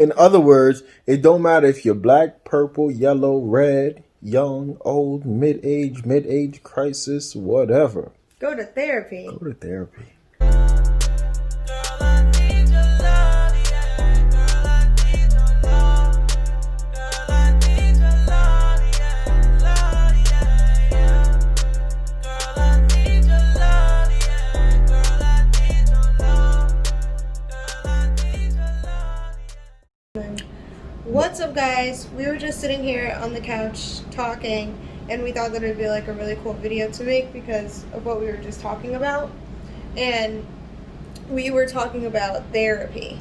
In other words, it don't matter if you're black, purple, yellow, red, young, old, mid-age crisis, whatever. Go to therapy. Go to therapy. What's up, guys? We were just sitting here on the couch talking, and we thought that it'd be like a really cool video to make because of what we were just talking about. And we were talking about therapy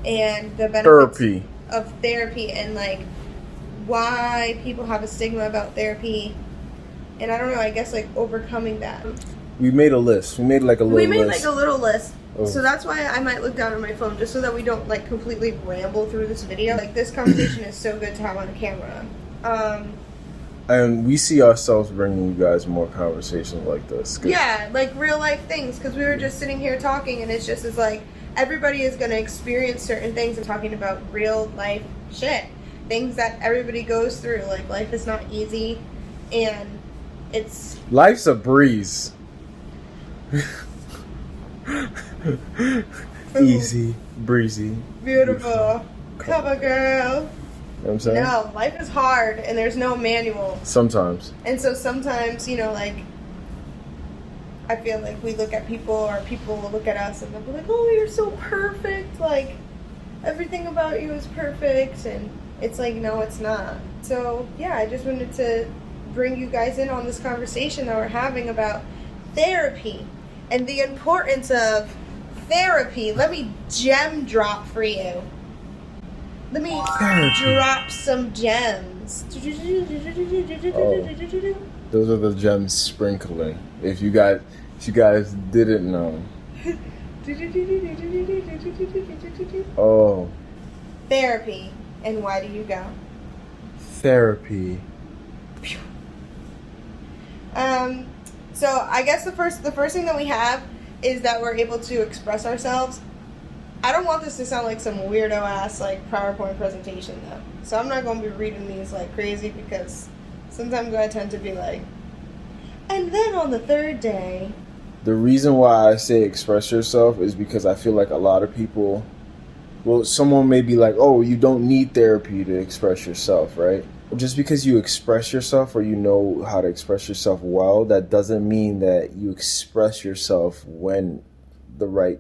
and the benefits of therapy, and like why people have a stigma about therapy. And I don't know, I guess like overcoming that. We made a list. We made like a little list. Oh. So that's why I might look down at my phone, just so that we don't like completely ramble through this video. Like, this conversation is so good to have on camera. And we see ourselves bringing you guys more conversations like this. Yeah, like real life things, because we were just sitting here talking, and it's just as like everybody is going to experience certain things and talking about real life shit. Things that everybody goes through. Like, life is not easy, and it's... Life's a breeze. Easy, breezy, beautiful. Come on, girl. You know what I'm saying? No, life is hard, and there's no manual. Sometimes. And so sometimes, you know, like, I feel like we look at people, or people will look at us, and they'll be like, oh, you're so perfect. Like, everything about you is perfect. And it's like, no, it's not. So, yeah, I just wanted to bring you guys in on this conversation that we're having about therapy and the importance of therapy. Let me gem drop for you. Let me drop some gems. Oh, those are the gems sprinkling. If you guys didn't know. Oh. Therapy. And why do you go? Therapy. So I guess the first thing that we have is that we're able to express ourselves. I don't want this to sound like some weirdo ass like PowerPoint presentation though. So I'm not going to be reading these like crazy, because sometimes I tend to be like, and then on the third day. The reason why I say express yourself is because I feel like a lot of people, well, someone may be like, oh, you don't need therapy to express yourself, right? Just because you express yourself, or you know how to express yourself well, that doesn't mean that you express yourself when the right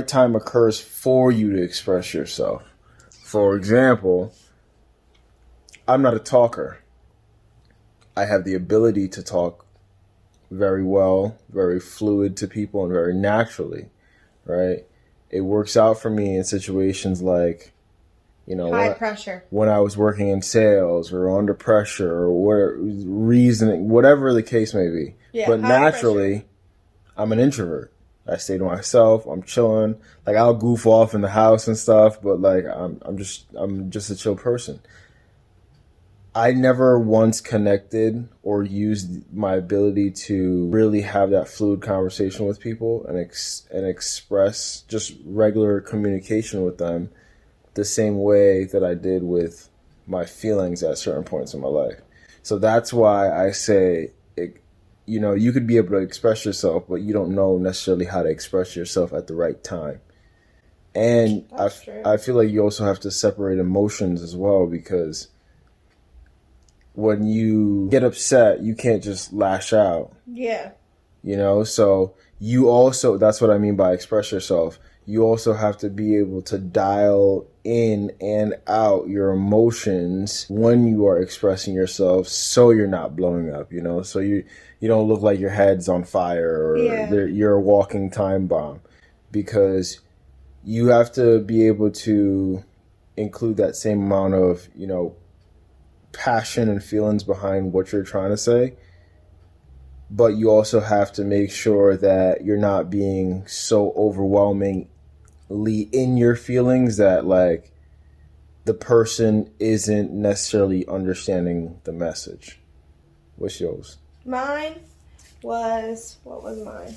time occurs for you to express yourself. For example, I'm not a talker. I have the ability to talk very well, very fluid to people, and very naturally, right? It works out for me in situations like, you know, high pressure. When I was working in sales or under pressure or whatever the case may be. Yeah, but naturally, pressure. I'm an introvert. I stay to myself. I'm chilling. Like, I'll goof off in the house and stuff, but like I'm just a chill person. I never once connected or used my ability to really have that fluid conversation with people and express just regular communication with them the same way that I did with my feelings at certain points in my life. So that's why I say, you know, you could be able to express yourself, but you don't know necessarily how to express yourself at the right time. And I feel like you also have to separate emotions as well, because when you get upset, you can't just lash out. Yeah. You know, so you also, that's what I mean by express yourself. You also have to be able to dial in and out your emotions when you are expressing yourself, so you're not blowing up, you know? So you don't look like your head's on fire, or you're a walking time bomb, because you have to be able to include that same amount of, you know, passion and feelings behind what you're trying to say. But you also have to make sure that you're not being so overwhelmingly in your feelings that like the person isn't necessarily understanding the message. What's yours? Mine was, what was mine?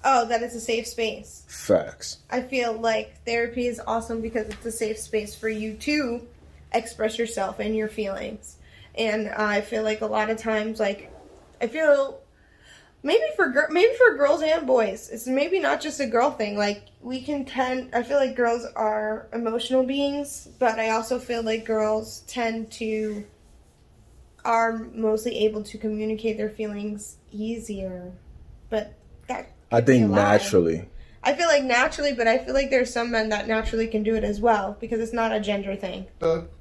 Oh, that it's a safe space. Facts. I feel like therapy is awesome because it's a safe space for you to express yourself and your feelings. And I feel like a lot of times, like, I feel maybe for girls and boys, it's maybe not just a girl thing. Like, I feel like girls are emotional beings, but I also feel like girls are mostly able to communicate their feelings easier. But that I think naturally. I feel like naturally, but I feel like there's some men that naturally can do it as well because it's not a gender thing.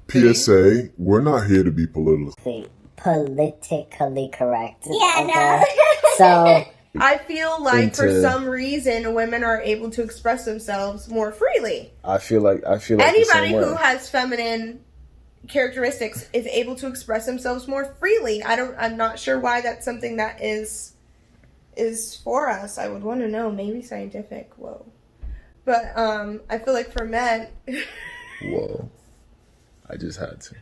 PSA, we're not here to be politically correct. Yeah, no. So I feel like for some reason women are able to express themselves more freely. I feel like anybody who has feminine characteristics is able to express themselves more freely. I'm not sure why that's something that is for us. I would want to know, maybe scientific. Whoa. But I feel like for men Whoa. I just had to.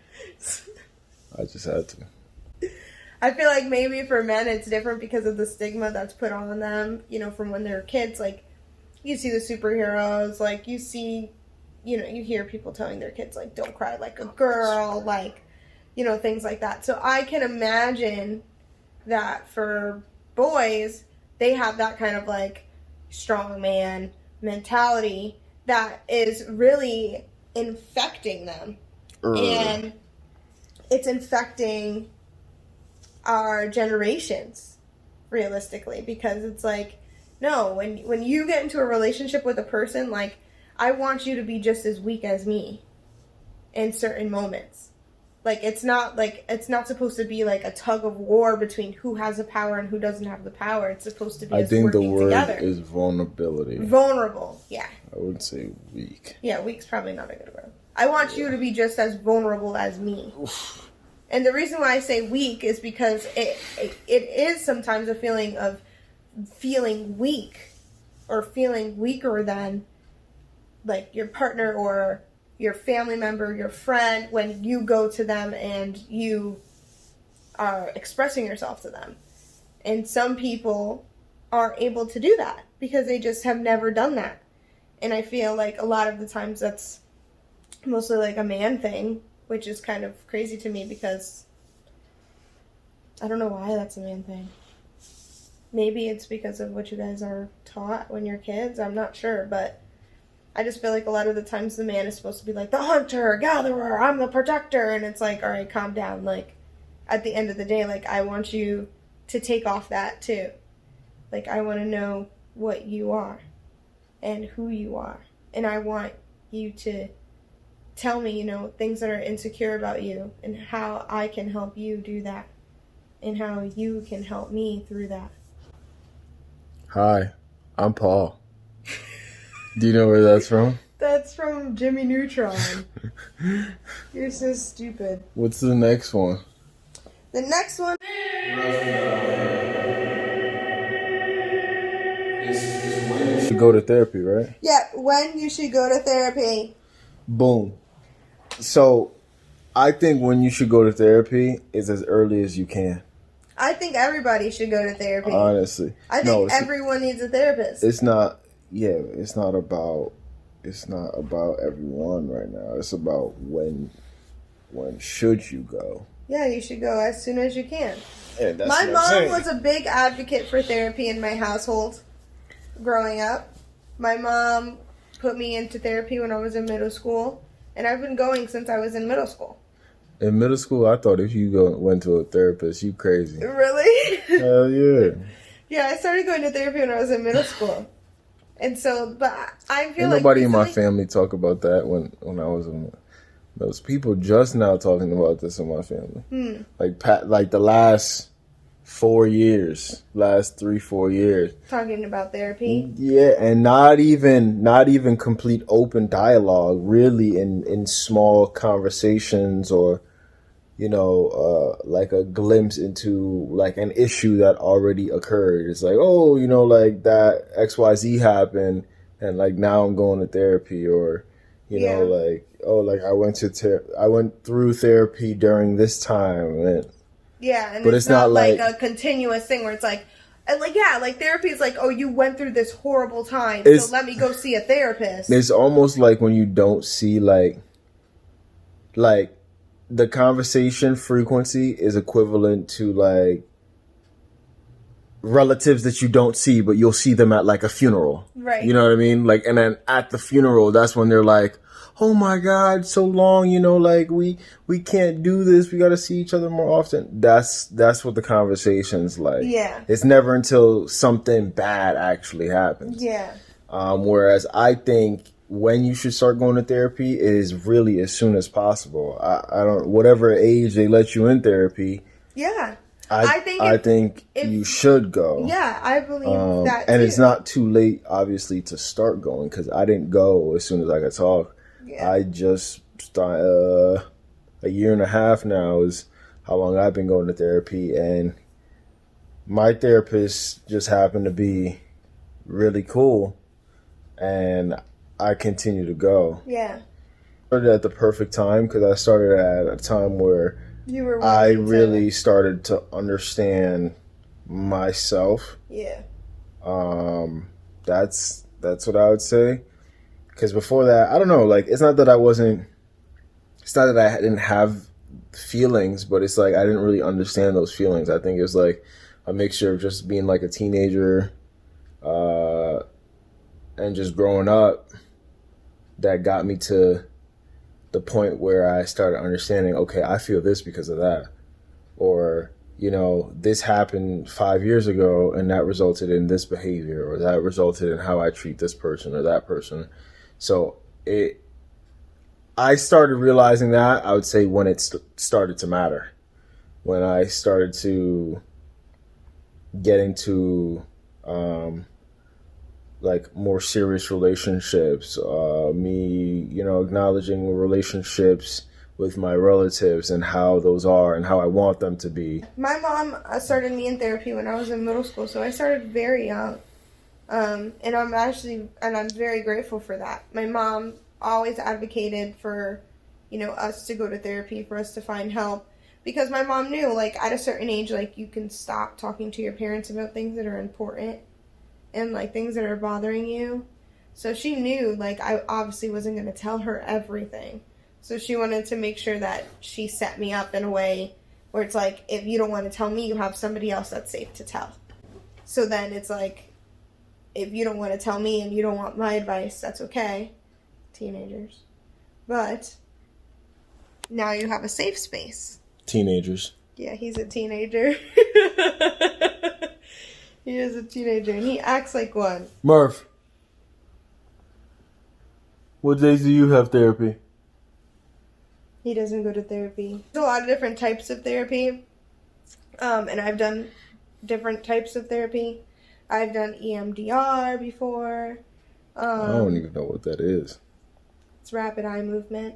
I feel like maybe for men it's different because of the stigma that's put on them, from when they're kids. Like, you see the superheroes, like, you see, you hear people telling their kids, like, don't cry like a girl, like, things like that. So I can imagine that for boys, they have that kind of, like, strong man mentality that is really infecting them. And it's infecting our generations, realistically, because it's like, no, when you get into a relationship with a person, like, I want you to be just as weak as me in certain moments. Like, it's not supposed to be like a tug of war between who has the power and who doesn't have the power. It's supposed to be us working together. I think the word is vulnerability. Vulnerable, yeah. I wouldn't say weak. Yeah, weak's probably not a good word. I want you to be just as vulnerable as me. Oof. And the reason why I say weak is because it is sometimes a feeling of feeling weak or feeling weaker than, like, your partner or your family member, your friend, when you go to them and you are expressing yourself to them. And some people are able to do that because they just have never done that. And I feel like a lot of the times that's mostly like a man thing, which is kind of crazy to me because I don't know why that's a man thing. Maybe it's because of what you guys are taught when you're kids. I'm not sure, but I just feel like a lot of the times the man is supposed to be like the hunter, gatherer, I'm the protector. And it's like, all right, calm down. Like, at the end of the day, like, I want you to take off that too. Like, I want to know what you are and who you are. And I want you to tell me, things that are insecure about you and how I can help you do that and how you can help me through that. Hi, I'm Paul. Do you know where that's from? That's from Jimmy Neutron. You're so stupid. What's the next one? The next one is go to therapy, right? Yeah, when you should go to therapy. Boom. So, I think when you should go to therapy is as early as you can. I think everybody should go to therapy. Honestly. I think everyone needs a therapist. It's not about everyone right now. It's about when should you go. Yeah, you should go as soon as you can. Yeah, that's my what mom I'm saying. was a big advocate for therapy in my household growing up. My mom put me into therapy when I was in middle school, and I've been going since I was in middle school. In middle school, I thought if you went to a therapist, you crazy. Really? Hell yeah. Yeah, I started going to therapy when I was in middle school. And so, but I feel Ain't like nobody in my family talk about that when I was in. Those people just now talking about this in my family. Like the last 4 years, last 3-4 years. Talking about therapy. Yeah, and not even complete open dialogue. Really, in small conversations or, like a glimpse into like an issue that already occurred. It's like, oh, like that XYZ happened, and like now I'm going to therapy, or like, oh, like I went through therapy during this time, and yeah, and but it's not like a continuous thing where it's like And like, yeah, like therapy is like, oh, you went through this horrible time, It's- so let me go see a therapist. It's almost like when you don't see like the conversation frequency is equivalent to like relatives that you don't see, but you'll see them at like a funeral. Right. You know what I mean? Like, and then at the funeral, that's when they're like, oh my God, so long, you know, like we can't do this. We got to see each other more often. That's what the conversation's like. Yeah. It's never until something bad actually happens. Yeah. Whereas I think when you should start going to therapy is really as soon as possible. I don't, whatever age they let you in therapy. Yeah. I think you should go. Yeah, I believe that too. And it's not too late, obviously, to start going, because I didn't go as soon as I could talk. Yeah. I just started, a year and a half now is how long I've been going to therapy, and my therapist just happened to be really cool, and I continue to go. Yeah. Started at the perfect time, because I started at a time where You were I willing to- really started to understand myself. Yeah. That's what I would say. Because before that, I don't know. Like, it's not that I didn't have feelings, but it's like I didn't really understand those feelings. I think it was like a mixture of just being like a teenager, and just growing up that got me to the point where I started understanding, okay, I feel this because of that. Or, you know, this happened 5 years ago and that resulted in this behavior, or that resulted in how I treat this person or that person. So I started realizing that, I would say, when it started to matter. When I started to get into like more serious relationships, me, you know, acknowledging relationships with my relatives and how those are and how I want them to be. My mom started me in therapy when I was in middle school, so I started very young. And I'm very grateful for that. My mom always advocated for, you know, us to go to therapy, for us to find help. Because my mom knew, like, at a certain age, like, you can stop talking to your parents about things that are important and, like, things that are bothering you. So she knew, like, I obviously wasn't going to tell her everything. So she wanted to make sure that she set me up in a way where it's like, if you don't want to tell me, you have somebody else that's safe to tell. So then it's like, if you don't want to tell me and you don't want my advice, that's okay. Teenagers. But now you have a safe space. Teenagers. Yeah, he's a teenager. He is a teenager, and he acts like one. Murph, what days do you have therapy? He doesn't go to therapy. There's a lot of different types of therapy, and I've done different types of therapy. I've done EMDR before. I don't even know what that is. It's rapid eye movement.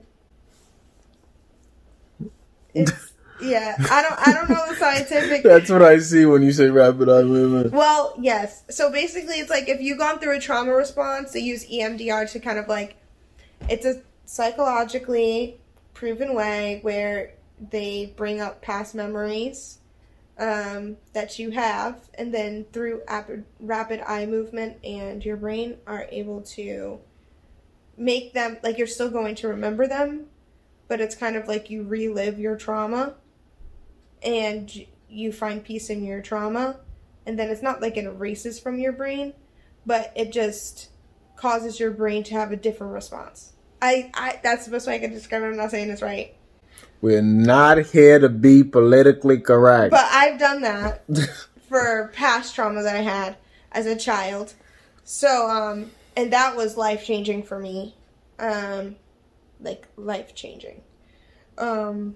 It's yeah. I don't know the scientific. That's what I see when you say rapid eye movement. Well, yes. So basically, it's like if you've gone through a trauma response, they use EMDR to kind of like, it's a psychologically proven way where they bring up past memories that you have, and then through rapid eye movement and your brain are able to make them, like, you're still going to remember them, but it's kind of like you relive your trauma and you find peace in your trauma, and then it's not like it erases from your brain, but it just causes your brain to have a different response. That's the best way I can describe it. I'm not saying it's right. We're not here to be politically correct. But I've done that for past trauma that I had as a child. So, and that was life-changing for me. Like, life-changing. Therapy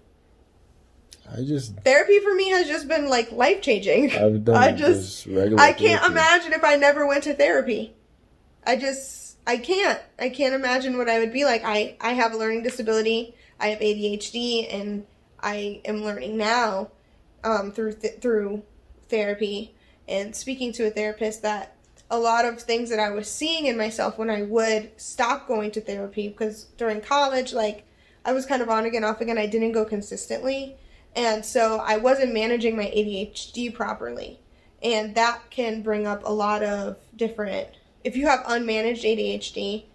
for me has just been, like, life-changing. I've done just regular I can't therapy. imagine if I never went to therapy. I can't imagine what I would be like. I have a learning disability. I have ADHD, and I am learning now through therapy and speaking to a therapist that a lot of things that I was seeing in myself when I would stop going to therapy, because during college, like, I was kind of on again, off again. I didn't go consistently, and so I wasn't managing my ADHD properly. And that can bring up a lot of different, if you have unmanaged ADHD,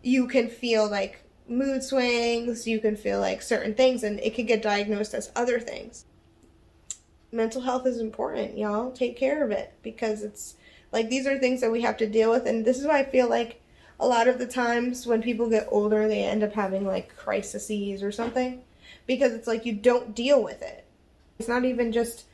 you can feel like mood swings, you can feel like certain things, and it can get diagnosed as other things. Mental health is important, y'all. Take care of it, because it's like, these are things that we have to deal with. And this is why I feel like a lot of the times when people get older, they end up having like crises or something, because it's like you don't deal with it. It's not even just,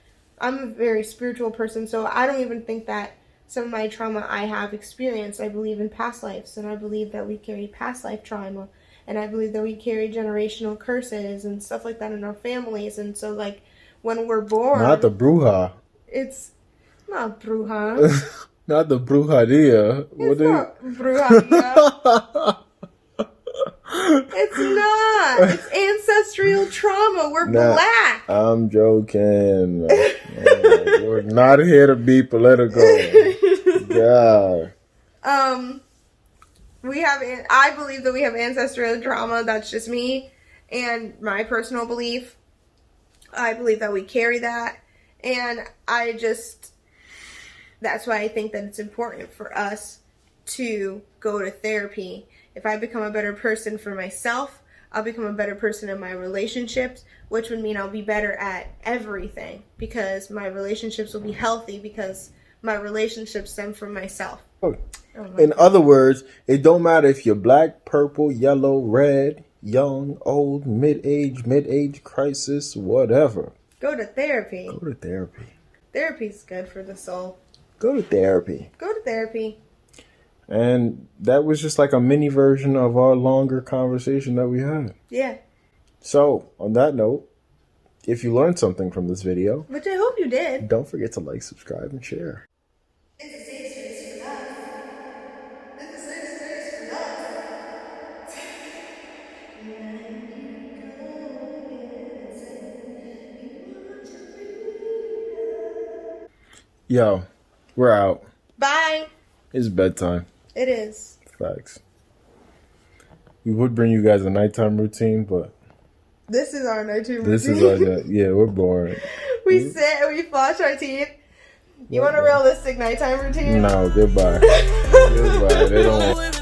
I'm a very spiritual person, so I don't even think that some of my trauma I have experienced, I believe in past lives, and I believe that we carry past life trauma, and I believe that we carry generational curses and stuff like that in our families. And so like when we're born, Not the bruja. it's not bruja. Not the brujeria. It's not brujeria. It's not. It's ancestral trauma. We're black. I'm joking. We're not here to be political. God. I believe that we have ancestral trauma. That's just me and my personal belief. I believe that we carry that. And that's why I think that it's important for us to go to therapy. If I become a better person for myself, I'll become a better person in my relationships, which would mean I'll be better at everything, because my relationships will be healthy, because my relationships stem from myself. In other words, it don't matter if you're black, purple, yellow, red, young, old, mid-age crisis, whatever. Go to therapy. Go to therapy. Therapy's good for the soul. Go to therapy. Go to therapy. And that was just like a mini version of our longer conversation that we had. Yeah. So, on that note, if you learned something from this video, which I hope you did, don't forget to like, subscribe, and share. It's a safe space for us. It's a safe space for us. When you go and say you want your freedom. Yo, we're out. Bye. It's bedtime. It is. Facts. We would bring you guys a nighttime routine, but this is our nighttime routine. This is our we're boring. We sit and we floss our teeth. You want a realistic nighttime routine? No, goodbye. Goodbye. They don't want